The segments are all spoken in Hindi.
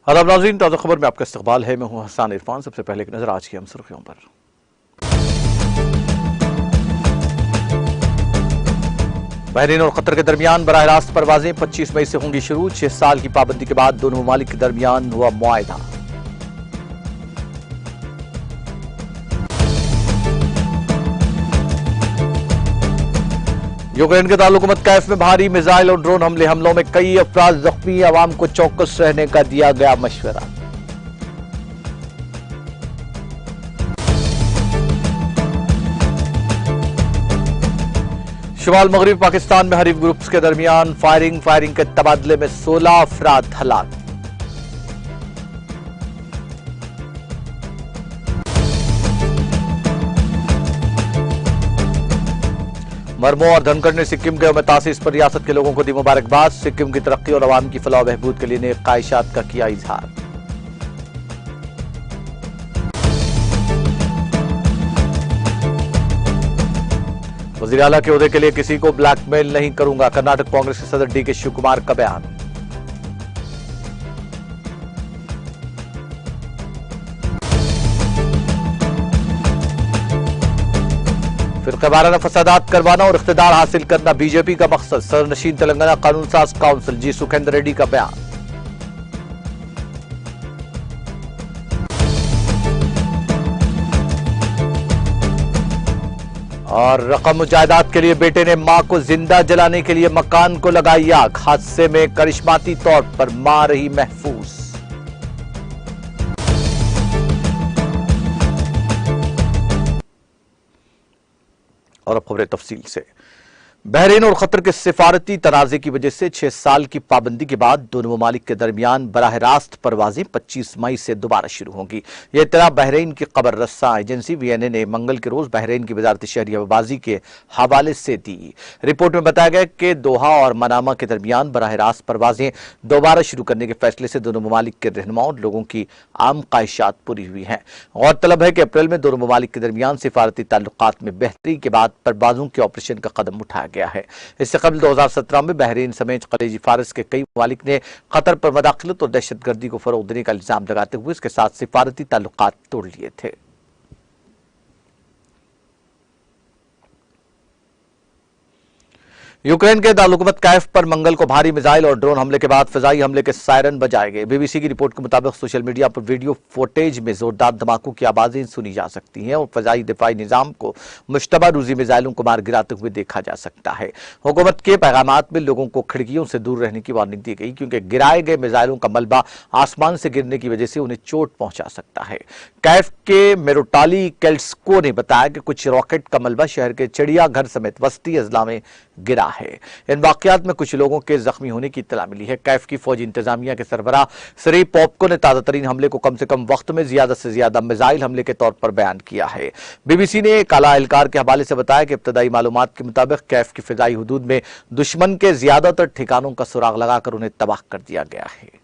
आदाब नाज़रीन, ताज़ा खबर में आपका इस्तकबाल है। मैं हूं हसन इरफान। सबसे पहले एक नजर आज की हम सुर्खियों पर। बहरीन और कतर के दरमियान बराह रास्त परवाजें 25 मई से होंगी शुरू। 6 साल की पाबंदी के बाद दोनों ममालिक के दरमियान हुआ मुआहदा। यूक्रेन के दारुल-हुकूमत कैफ में भारी मिसाइल और ड्रोन हमलों में कई अफराद जख्मी। अवाम को चौकस रहने का दिया गया मशवरा। शुमाल मगरबी पाकिस्तान में हरीफ ग्रुप्स के दरमियान फायरिंग के तबादले में 16 अफराद हलाक। मरमो और धनखड़ ने सिक्किम के मुतासिस पर रियासत के लोगों को दी मुबारकबाद। सिक्किम की तरक्की और अवाम की फलाह बहबूद के लिए नेक ख्वाहिशात का किया इजहार। वज़ीर आला के ओहदे के लिए किसी को ब्लैकमेल नहीं करूंगा, कर्नाटक कांग्रेस के सदर डी के शिव कुमार का बयान। फिरक़े वाराना फसादात करवाना और इख्तिदार हासिल करना बीजेपी का मकसद, सदरनशीन तेलंगाना कानून साज काउंसिल जी सुखेंद्र रेड्डी का बयान। और रकम जायदाद के लिए बेटे ने मां को जिंदा जलाने के लिए मकान को लगाई आग। हादसे में करिश्माती तौर पर मां रही महफूज। और अब खबरें तफसील से। बहरीन और कतर के सिफारती तनाजे की वजह से 6 साल की पाबंदी के बाद दोनों ममालिक के दरमियान बराह रास्त परवाजें 25 मई से दोबारा शुरू होंगी। यह इत्तला बहरीन की खबर रस्सा एजेंसी VNA ने मंगल के रोज बहरीन की वजारत शहरी हवाबाजी के हवाले से दी। रिपोर्ट में बताया गया कि दोहा और मनामा के दरमियान बराह रास्त परवाजें दोबारा शुरू करने के फैसले से दोनों ममालिक के रहनुमाओं और लोगों की आम ख्वाहिशात पूरी हुई हैं। गौरतलब है कि अप्रैल में दोनों ममालिक के दरमियान सिफारती ताल्लुकात में बेहतरी के बाद परवाजों के ऑपरेशन का कदम उठाया गया है। इससे कबल 2017 में बहरीन समेत खलीजी फारस के कई ममालिक ने कतर पर मदाखलत और दहशतगर्दी को फरोग देने का इल्जाम लगाते हुए इसके साथ सिफारती ताल्लुकात तोड़ लिए थे। यूक्रेन के दारुल-हुकूमत कैफ पर मंगल को भारी मिसाइल और ड्रोन हमले के बाद फिजाई हमले के सायरन बजाए गए। BBC की रिपोर्ट के मुताबिक सोशल मीडिया पर वीडियो फुटेज में जोरदार धमाकों की आवाजें सुनी जा सकती हैं और फिजाई दिफाई निजाम को मुश्तबा रूजी मिसाइलों को मार गिराते हुए देखा जा सकता है। हुकूमत के पैगामात में लोगों को खिड़कियों से दूर रहने की वार्निंग दी गई, क्योंकि गिराए गए मिसाइलों का मलबा आसमान से गिरने की वजह से उन्हें चोट पहुंचा सकता है। कैफ के मेरोटाली केल्स्को ने बताया कि कुछ रॉकेट का मलबा शहर के चिड़ियाघर समेत वस्ती अजला में गिरा है। इन वाकयात में कुछ लोगों के जख्मी होने की इत्तला मिली है। कैफ की फौजी इंतजामिया के सरबराह सरी पॉप्को ने ताजा तरीन हमले को कम से कम वक्त में ज्यादा से ज्यादा मिसाइल हमले के तौर पर बयान किया है। BBC ने एक आला एहलकार के हवाले से बताया कि इब्तदाई मालूमात के मुताबिक कैफ की फिजाई हुदूद में दुश्मन के ज्यादातर ठिकानों का सुराग लगाकर उन्हें तबाह कर दिया गया है।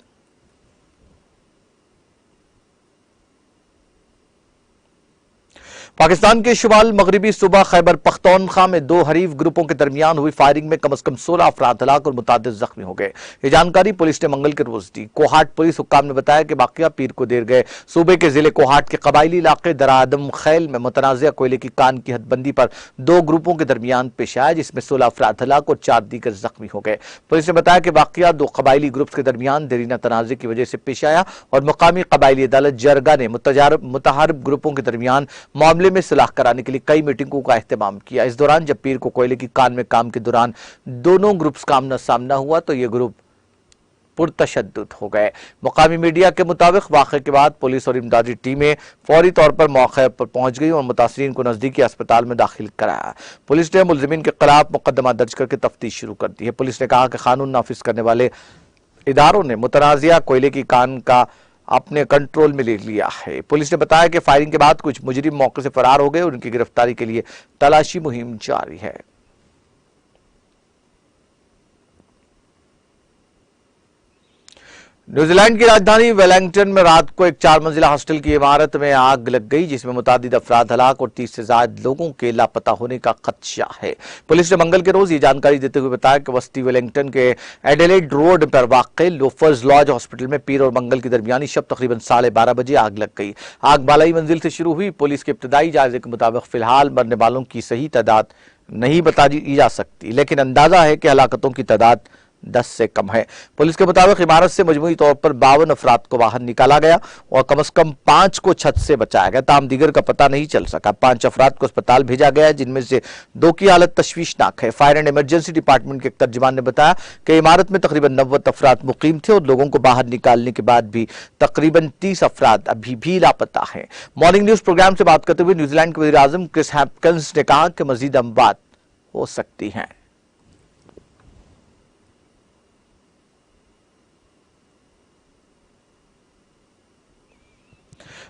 पाकिस्तान के शुमाल मगरबी सूबा खैबर पख्तूनख्वा में दो हरीफ ग्रुपों के दरमियान हुई फायरिंग में कम से कम 16 अफराद हलाक और मुतादिद जख्मी हो गए। ये जानकारी पुलिस ने मंगल के रोज दी। कोहाट पुलिस हुक्काम ने बताया कि वाकया पीर को देर गए सूबे के जिले कोहाट के कबायली इलाके दरादम खैल में मुतनाज़िया कोयले की कान की हदबंदी पर दो ग्रुपों के दरमियान पेश आया, जिसमें 16 अफराद हलाक और 4 दीगर जख्मी हो गए। पुलिस ने बताया कि वाकया दो कबायली ग्रुप्स के दरमियान देरीना तनाज़े की वजह से पेश आया और मुकामी कबायली अदालत जरगा ने मुतहारब ग्रुपों के दरमियान मामले में सुलह कराने के लिए कई मीटिंगों का एहतमाम किया। इस दौरान जब पीर को कोयले की कान में काम के दौरान दोनों ग्रुप्स का आमना सामना हुआ तो ये ग्रुप पुरतशद्दुद हो गए। मुकामी मीडिया के मुताबिक वाक़े के बाद पुलिस और इमदादी टीमें फौरी तौर पर मौके पर पहुंच गई और मुतासरीन को नजदीकी अस्पताल में दाखिल कराया। पुलिस ने मुलजिमीन के खिलाफ मुकदमा दर्ज करके तफ्तीश शुरू कर दी है। पुलिस ने कहा कि कानून नाफिज करने वाले इदारों ने मुतनाज़िया कोयले की कान का अपने कंट्रोल में ले लिया है। पुलिस ने बताया कि फायरिंग के बाद कुछ मुजरिम मौके से फरार हो गए और उनकी गिरफ्तारी के लिए तलाशी मुहिम जारी है। न्यूजीलैंड की राजधानी वेलिंगटन में रात को एक 4 मंजिला हॉस्टल की इमारत में आग लग गई, जिसमें मुतादिद अफराद हलाक और 30 से ज्यादा लोगों के लापता होने का खदशा है। पुलिस ने मंगल के रोज ये जानकारी देते हुए बताया कि वस्ती वेलिंगटन के एडिलेड रोड पर वाक़ लोफर्स लॉज हॉस्पिटल में पीर और मंगल की दरमियानी शब तकरीबन 12:30 बजे आग लग गई। आग बालाई मंजिल से शुरू हुई। पुलिस के इब्तदाई जायजे के मुताबिक फिलहाल मरने वालों की सही तादाद नहीं बताई जा सकती, लेकिन अंदाजा है कि हलाकतों की तादाद 10 से कम है। पुलिस के मुताबिक इमारत से मजमूई तौर पर 52 अफराद को बाहर निकाला गया और कम से कम 5 को छत से बचाया गया। ताहम दीगर का पता नहीं चल सका। 5 अफराद को अस्पताल भेजा गया है, जिनमें से 2 की हालत तशवीशनाक है। फायर एंड इमरजेंसी डिपार्टमेंट के एक तर्जुमान ने बताया कि इमारत में तकरीबन 90 अफराद मुकीम थे और लोगों को बाहर निकालने के बाद भी तकरीबन 30 अफराद अभी भी लापता हैं। मॉर्निंग न्यूज प्रोग्राम से बात करते हुए न्यूजीलैंड के वज़ीर आज़म क्रिस हैम्पकिंस ने कहा कि मजीद अमवात हो सकती हैं।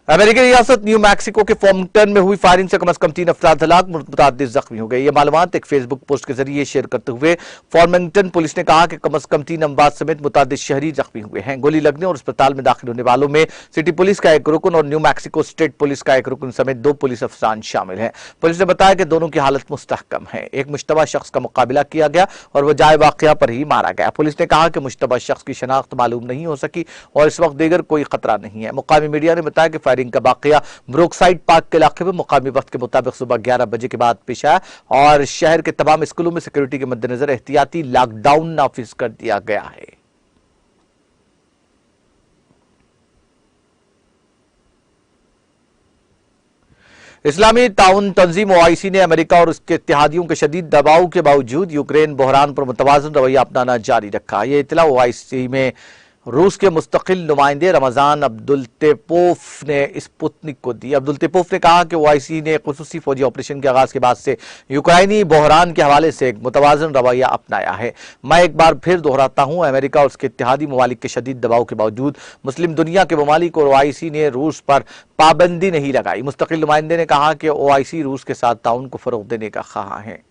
अमेरिकी रियासत न्यू मैक्सिको के फॉर्मटन में हुई फायरिंग से कम 3 अफराद हलाक, मुतअद्दिद जख्मी हो गए। ये मालूमात एक फेसबुक पोस्ट के जरिए शेयर करते हुए फॉर्मटन पुलिस ने कहा कि कम 3 अमवात समेत मुतअद्दिद शहरी जख्मी हुए हैं। गोली लगने और अस्पताल में दाखिल होने वालों में सिटी पुलिस का एक रुकन और न्यू मैक्सिको स्टेट पुलिस का एक रुकन समेत 2 पुलिस अफसरान शामिल हैं। पुलिस ने बताया कि दोनों की हालत मुस्तहकम है। एक मुश्तबा शख्स का मुकाबला किया गया और वह जाए वाक़या पर ही मारा गया। पुलिस ने कहा कि मुश्तबा शख्स की शनाख्त मालूम नहीं हो सकी और इस वक्त दीगर कोई खतरा नहीं है। मुकामी मीडिया ने बताया कि फायरिंग का वाक़या ब्रोकसाइड पार्क के इलाके में मुकामी वक्त के मुताबिक सुबह 11 बजे के बाद पेश आया और शहर के तमाम स्कूलों में सिक्योरिटी के मद्देनजर एहतियाती लॉकडाउन नाफिज कर दिया गया है। इस्लामी ताउन तंजीम ओआईसी ने अमेरिका और उसके इत्तेहादियों के शदीद दबाव के बावजूद यूक्रेन बहरान पर मुतवाज़न रवैया अपनाना जारी रखा। यह इत्तला ओआईसी में रूस के मुस्तकिल नुमाइंदे रमजान अब्दुलतेपोव ने स्पुतनिक को दी। अब्दुलतेपोव ने कहा कि ओआईसी ने खुसूसी फौजी ऑपरेशन के आगाज के बाद से यूक्राइनी बहरान के हवाले से एक मुतवाज़न रवैया अपनाया है। मैं एक बार फिर दोहराता हूं, अमेरिका और उसके इत्तेहादी ममालिक के शदीद दबाव के बावजूद मुस्लिम दुनिया के ममालिक और ओआईसी ने रूस पर पाबंदी नहीं लगाई। मुस्तकिल नुमाइंदे ने कहा कि ओआईसी रूस के साथ ताउन को फरोग देने का ख्वाह है।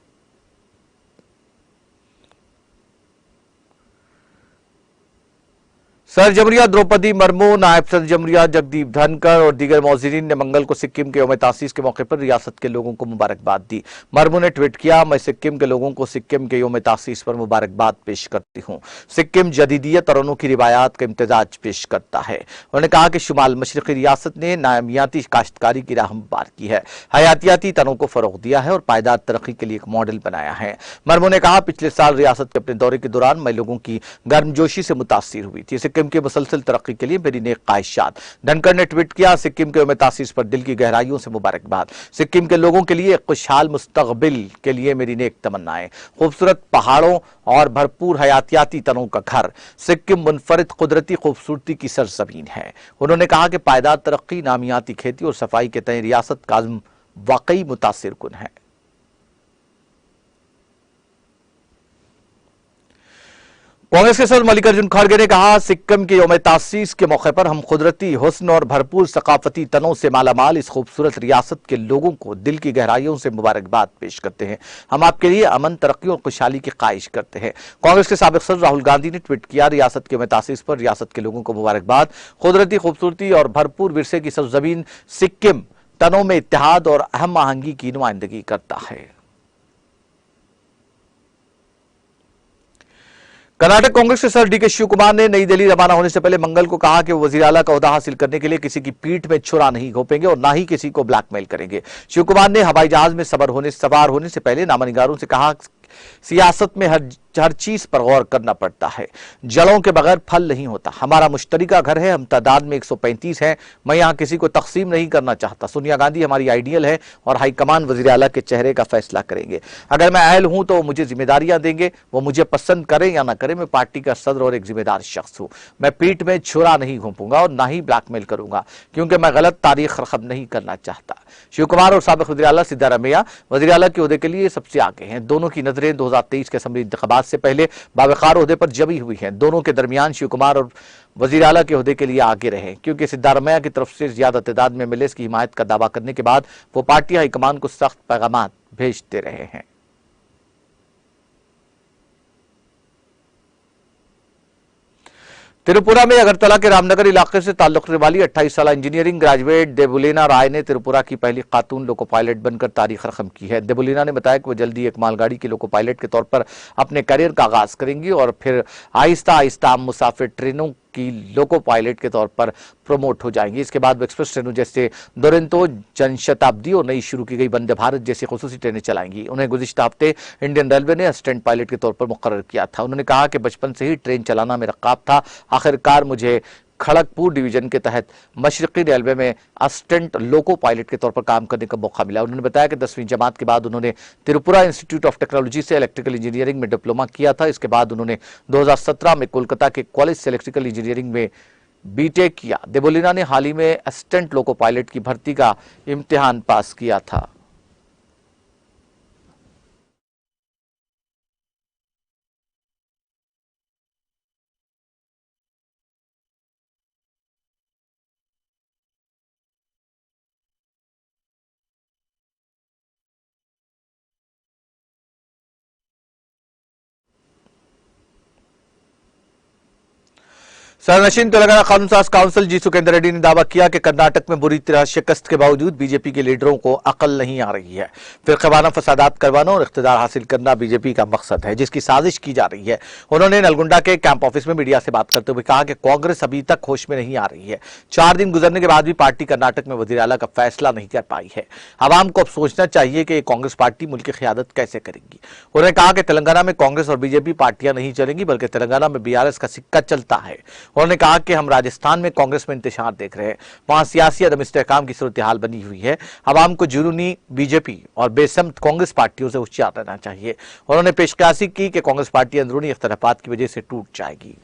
सर जमहूरिया द्रौपदी मुर्मू, नायब सदर जमहूरिया जगदीप धनखड़ और दीगर मौजूदीन ने मंगल को सिक्किम के यौम तासीस के मौके पर रियासत के लोगों को मुबारकबाद दी। मुर्मू ने ट्वीट किया, मैं सिक्किम के लोगों को सिक्किम के यौम तासीस पर मुबारकबाद पेश करती हूँ। सिक्किम जदीदियत और अनोखी रिवायात का इम्तजाज पेश करता है। उन्होंने कहा कि शुमाल मशरक़ी रियासत ने नामियाती काश्तकारी की राह हमवार की है, हयातियाती तनों को फरोग दिया है और पायदार तरक्की के लिए एक मॉडल बनाया है। मुर्मू ने कहा, पिछले साल रियासत के अपने दौरे के दौरान मैं लोगों की गर्मजोशी से मुतासिर हुई थी। सिक्किम के मुसलसल तरक्की के लिए मेरी नेक ख्वाहिशात। धनखड़ ने ट्वीट किया, सिक्किम के यौम तासीस पर दिल की गहराइयों से मुबारकबाद। सिक्किम के लोगों के लिए एक खुशहाल मुस्तकबिल के लिए मेरी नेक तमन्नाएं। खूबसूरत पहाड़ों और भरपूर हयातियाती तनों का घर, सिक्किम मुनफरिद कुदरती खूबसूरती की सरजमीन है। उन्होंने कहा कि पायदार तरक्की, नामियाती खेती और सफाई के तय रियासत का अज़्म वाकई मुतासिर कुन है। कांग्रेस के सदर मल्लिकार्जुन खड़गे ने कहा, सिक्किम के यौम तासीस के मौके पर हम कुदरती हुस्न और भरपूर सकाफती तनों से मालामाल इस खूबसूरत रियासत के लोगों को दिल की गहराइयों से मुबारकबाद पेश करते हैं। हम आपके लिए अमन, तरक्की और खुशहाली की ख्वाहिश करते हैं। कांग्रेस के साबिक सदर राहुल गांधी ने ट्वीट किया, रियासत के यौम तासीस पर रियासत के लोगों को मुबारकबाद। कुदरती खूबसूरती और भरपूर विरसे की सरजमीन सिक्किम तनों में इत्तेहाद और अहम आहंगी की नुमाइंदगी करता है। कर्नाटक कांग्रेस के सदर डीके शिव कुमार ने नई दिल्ली रवाना होने से पहले मंगल को कहा कि वो वजीर आला का ओहदा हासिल करने के लिए किसी की पीठ में छुरा नहीं घोंपेंगे और ना ही किसी को ब्लैकमेल करेंगे। शिव कुमार ने हवाई जहाज में सवार होने से पहले नामानिगारों से कहा, सियासत में हर चीज पर गौर करना पड़ता है, जड़ों के बगैर फल नहीं होता। हमारा मुश्तरिका घर है, हम तादाद में 135 हैं। मैं यहां किसी को तकसीम नहीं करना चाहता। सोनिया गांधी हमारी आइडियल है और हाईकमान वजीर आला के चेहरे का फैसला करेंगे। अगर मैं अहल हूं तो वो मुझे जिम्मेदारियां देंगे। वो मुझे पसंद करें या ना करें, मैं पार्टी का सदर और एक जिम्मेदार शख्स हूं। मैं पीठ में छुरा नहीं घोंपूंगा और ना ही ब्लैकमेल करूंगा, क्योंकि मैं गलत तारीख रकम नहीं करना चाहता। शिव कुमार और साबिक वजीर आला सिद्धारमैया वजीर आला के ओहदे के लिए सबसे आगे हैं। दोनों की नजरें 2023 के असम्बली इंतखाबात से पहले बावकार ओहदे पर जमी हुई हैं। दोनों के दरमियान शिव कुमार और वजीर आला के ओहदे के लिए आगे रहे, क्योंकि सिद्धारमैया की तरफ से ज्यादा तादाद में मिले इसकी हिमायत का दावा करने के बाद वो पार्टी हाईकमान को सख्त पैगाम भेजते रहे हैं। त्रिपुरा में अगरतला के रामनगर इलाके से ताल्लुक रखने वाली 28 साल इंजीनियरिंग ग्रेजुएट देबुलीना राय ने त्रिपुरा की पहली खातून लोको पायलट बनकर तारीख रकम की है। देबुलीना ने बताया कि वो जल्दी एक मालगाड़ी की लोको पायलट के तौर पर अपने करियर का आगाज करेंगी और फिर आहिस्ता आहिस्ता मुसाफिर ट्रेनों की लोको पायलट के तौर पर प्रमोट हो जाएंगी। इसके बाद वो एक्सप्रेस ट्रेनों जैसे दुरंतो, जनशताब्दी और नई शुरू की गई वंदे भारत जैसी खुसूसी ट्रेनें चलाएंगी। उन्हें गुज़िश्ता हफ्ते इंडियन रेलवे ने असिस्टेंट पायलट के तौर पर मुकर्रर किया था। उन्होंने कहा कि बचपन से ही ट्रेन चलाना मेरा ख्वाब था। आखिरकार मुझे खड़गपुर डिवीजन के तहत मशरकी रेलवे में असिस्टेंट लोको पायलट के तौर पर काम करने का मौका मिला। उन्होंने बताया कि 10वीं जमात के बाद उन्होंने त्रिपुरा इंस्टीट्यूट ऑफ टेक्नोलॉजी से इलेक्ट्रिकल इंजीनियरिंग में डिप्लोमा किया था। इसके बाद उन्होंने 2017 में कोलकाता के कॉलेज से इलेक्ट्रिकल इंजीनियरिंग में बीटेक किया। देबोलीना ने हाल ही में असिस्टेंट लोको पायलट की भर्ती का इम्तिहान पास किया था। सरनशीन तेलंगाना कानून साज काउंसिल जी सुकेंद्र रेड्डी ने दावा किया कि कर्नाटक में बुरी तरह शिकस्त के बावजूद बीजेपी के लीडरों को अकल नहीं आ रही है। फिरकावाना फसादात करवाना और इख्तिदार हासिल करना बीजेपी का मकसद है, जिसकी साजिश की जा रही है। उन्होंने नलगुंडा के कैंप ऑफिस में मीडिया से बात करते हुए कहा कि कांग्रेस अभी तक होश में नहीं आ रही है। 4 दिन गुजरने के बाद भी पार्टी कर्नाटक में वजीर आला का फैसला नहीं कर पाई है। आवाम को अब सोचना चाहिए कि कांग्रेस पार्टी मुल्क की क़यादत कैसे करेगी। उन्होंने कहा कि तेलंगाना में कांग्रेस और बीजेपी पार्टियां नहीं चलेंगी, बल्कि तेलंगाना में बीआरएस का सिक्का चलता है। उन्होंने कहा कि हम राजस्थान में कांग्रेस में इंतशार देख रहे हैं, वहां सियासी अदम इस्तेहकाम की सूरत हाल बनी हुई है। आवाम को जुनूनी बीजेपी और बेसमत कांग्रेस पार्टियों से होशियार रहना चाहिए। उन्होंने पेशकशी की कि कांग्रेस पार्टी अंदरूनी इख्तलाफात की वजह से टूट जाएगी।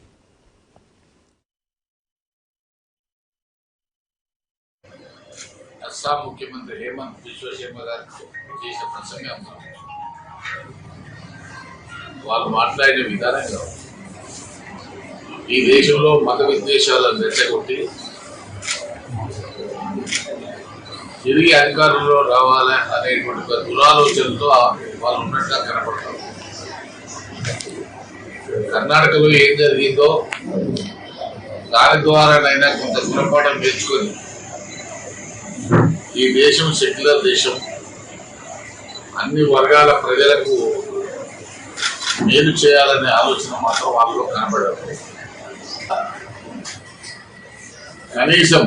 అస్సాం ముఖ్యమంత్రి హేమంత్ బిశ్వ శర్మ గారు చేసిన ప్రసంగం వాళ్ళు మాట్లాడిన విధానంగా ఈ దేశంలో మత విద్వేషాలను రెచ్చగొట్టి తిరిగి అధికారంలో రావాలి అనేటువంటి ఒక దురాలోచనతో వాళ్ళు ఉన్నట్టుగా కనపడతారు. కర్ణాటకలో ఏం జరిగిందో దాని ద్వారానైనా కొంత గుణపాఠం నేర్చుకొని ఈ దేశం సెక్యులర్ దేశం, అన్ని వర్గాల ప్రజలకు మేలు చేయాలనే ఆలోచన మాత్రం వాళ్ళలో కనబడదు. కనీసం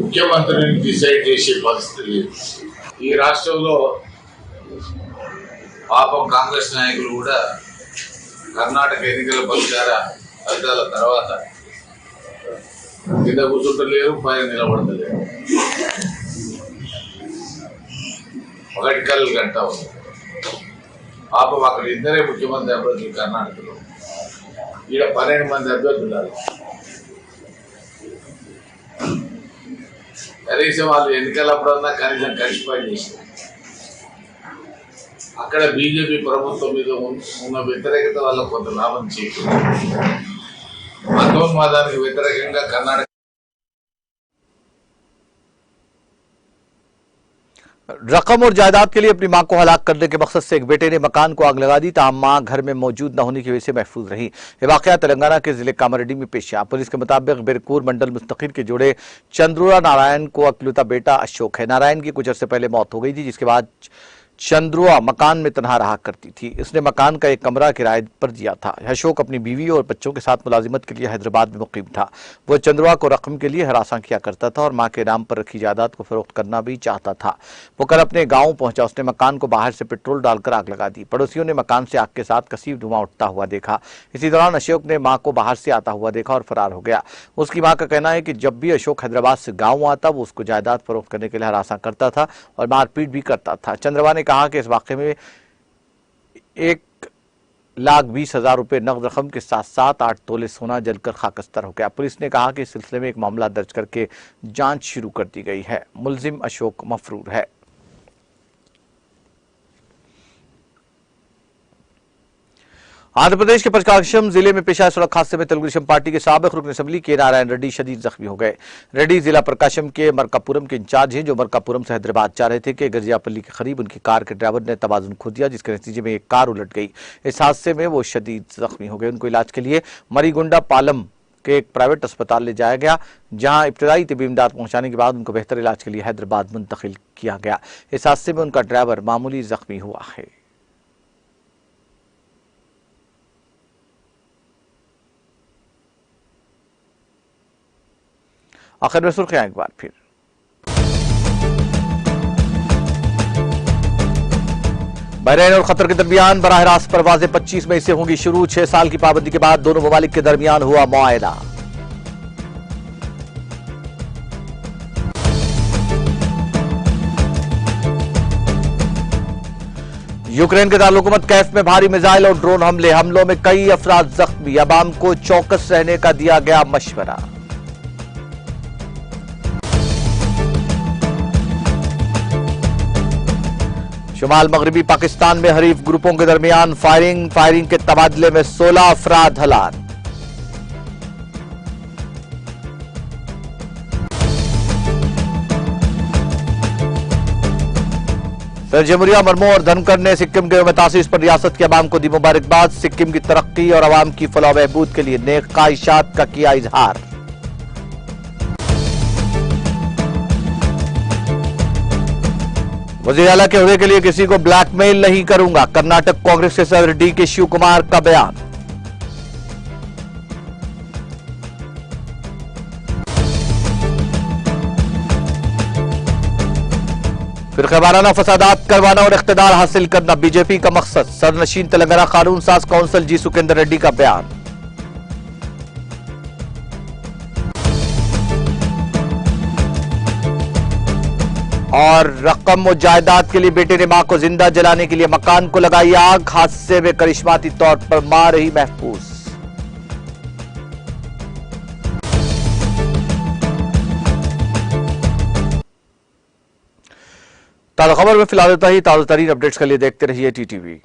ముఖ్యమంత్రిని డిసైడ్ చేసే పరిస్థితి లేదు. ఈ రాష్ట్రంలో పాపం కాంగ్రెస్ నాయకులు కూడా కర్ణాటక ఎన్నికల ఫలితాల తర్వాత కింద కూర్చుంటలేరు, పైన నిలబడతలేరు. ఒకటి కళ్ళు గంట ఉంది. పాపం అక్కడ ఇద్దరే ముఖ్యమంత్రి అభ్యర్థులు కర్ణాటకలో, ఈడ 12 మంది అభ్యర్థులు. కనీసం వాళ్ళు ఎన్నికలప్పుడన్నా కనీసం కలిసి పని చేశారు. అక్కడ బీజేపీ ప్రభుత్వం మీద ఉన్న వ్యతిరేకత వల్ల కొంత లాభం చేకూరింది. మతోన్మాదానికి వ్యతిరేకంగా కర్ణాటక रकम और जायदाद के लिए अपनी मां को हलाक करने के मकसद से एक बेटे ने मकान को आग लगा दी, ताहम मां घर में मौजूद न होने की वजह से महफूज रही। यह वाकया तेलंगाना के जिले कामारेड्डी में पेश आया। पुलिस के मुताबिक बिरकूर मंडल मुस्तकीर के जोड़े चंद्रुआ नारायण को अकलौता बेटा अशोक है। नारायण की कुछ अर्से पहले मौत हो गई थी, जिसके बाद चंद्रुआ मकान में तनहा रहा करती थी। इसने मकान का एक कमरा किराए पर दिया था। अशोक अपनी बीवी और बच्चों के साथ मुलाजिमत के लिए हैदराबाद में मुकीम था। वो चंद्रुआ को रकम के लिए हरासा किया करता था और मां के नाम पर रखी जायदाद को फरोख्त करना भी चाहता था। वो कल अपने गांव पहुंचा। उसने मकान को बाहर से पेट्रोल डालकर आग लगा दी। पड़ोसियों ने मकान से आग के साथ कसीब धुआं उठता हुआ देखा। इसी दौरान अशोक ने मां को बाहर से आता हुआ देखा और फरार हो गया। उसकी मां का कहना है कि जब भी अशोक हैदराबाद से गाँव आता वो उसको जायदाद फरोख्त करने के लिए हरासा करता था और मारपीट भी करता था। चंद्रवा ने कहा कि इस वाकये में 1,20,000 रुपए नकद रकम के साथ 7-8 तोले सोना जलकर खाकस्तर हो गया। पुलिस ने कहा कि इस सिलसिले में एक मामला दर्ज करके जांच शुरू कर दी गई है। मुलजिम अशोक मफरूर है। आंध्र प्रदेश के प्रकाशम जिले में पेश आए सड़क हादसे में तेलुगु देशम पार्टी के साबिक रुकन असेंबली के नारायण रेड्डी शदीद जख्मी हो गए। रेड्डी जिला प्रकाशम के मरकापुरम के इंचार्ज हैं, जो मरकापुरम से हैदराबाद जा रहे थे कि गजियापल्ली के करीब उनकी कार के ड्राइवर ने तवाजुन खो दिया, जिसके नतीजे में एक कार उलट गई। इस हादसे में वो शदीद जख्मी हो गए। उनको इलाज के लिए मरीगुंडा पालम के एक प्राइवेट अस्पताल ले जाया गया, जहां इब्तदाई तिबी इमदाद पहुंचाने के बाद उनको बेहतर इलाज के लिए हैदराबाद मुंतकिल किया गया। इस हादसे में उनका ड्राइवर मामूली जख्मी हुआ है। आखिर में सुर्खियां एक बार फिर। बहरीन और कतर के दरमियान बराह रास्त परवाजें 25 मई से होंगी शुरू। 6 साल की पाबंदी के बाद दोनों ममालिक के दरमियान हुआ मुआहदा। यूक्रेन के दारुल-हुकूमत कैफ में भारी मिसाइल और ड्रोन हमलों में कई अफराद जख्मी। अवाम को चौकस रहने का दिया गया मशवरा। शुमाल मगरबी पाकिस्तान में हरीफ ग्रुपों के दरमियान फायरिंग के तबादले में 16 अफराद हलाक। सदर जमहूरिया मरमू और धनखड़ ने सिक्किम के मुतासिस पर रियासत के अवाम को दी मुबारकबाद। सिक्किम की तरक्की और अवाम की फलाह बहबूद के लिए नेक ख्वाहिशात का किया इजहार। वज़ीर आला के ओहदे के लिए किसी को ब्लैकमेल नहीं करूंगा, कर्नाटक कांग्रेस के सदर डी.के. शिव कुमार का बयान। फिरका वाराना फसादात करवाना और इख्तिदार हासिल करना बीजेपी का मकसद, सरनशीन तेलंगाना कानून साज काउंसिल जी सुकेंद्र रेड्डी का बयान। और रकम और जायदाद के लिए बेटे ने मां को जिंदा जलाने के लिए मकान को लगाई आग। हादसे में करिश्माती तौर पर मां रही महफूज। ताज़ा खबर में फिलहाल ताज़ा तरीन अपडेट्स के लिए देखते रहिए टीटीवी।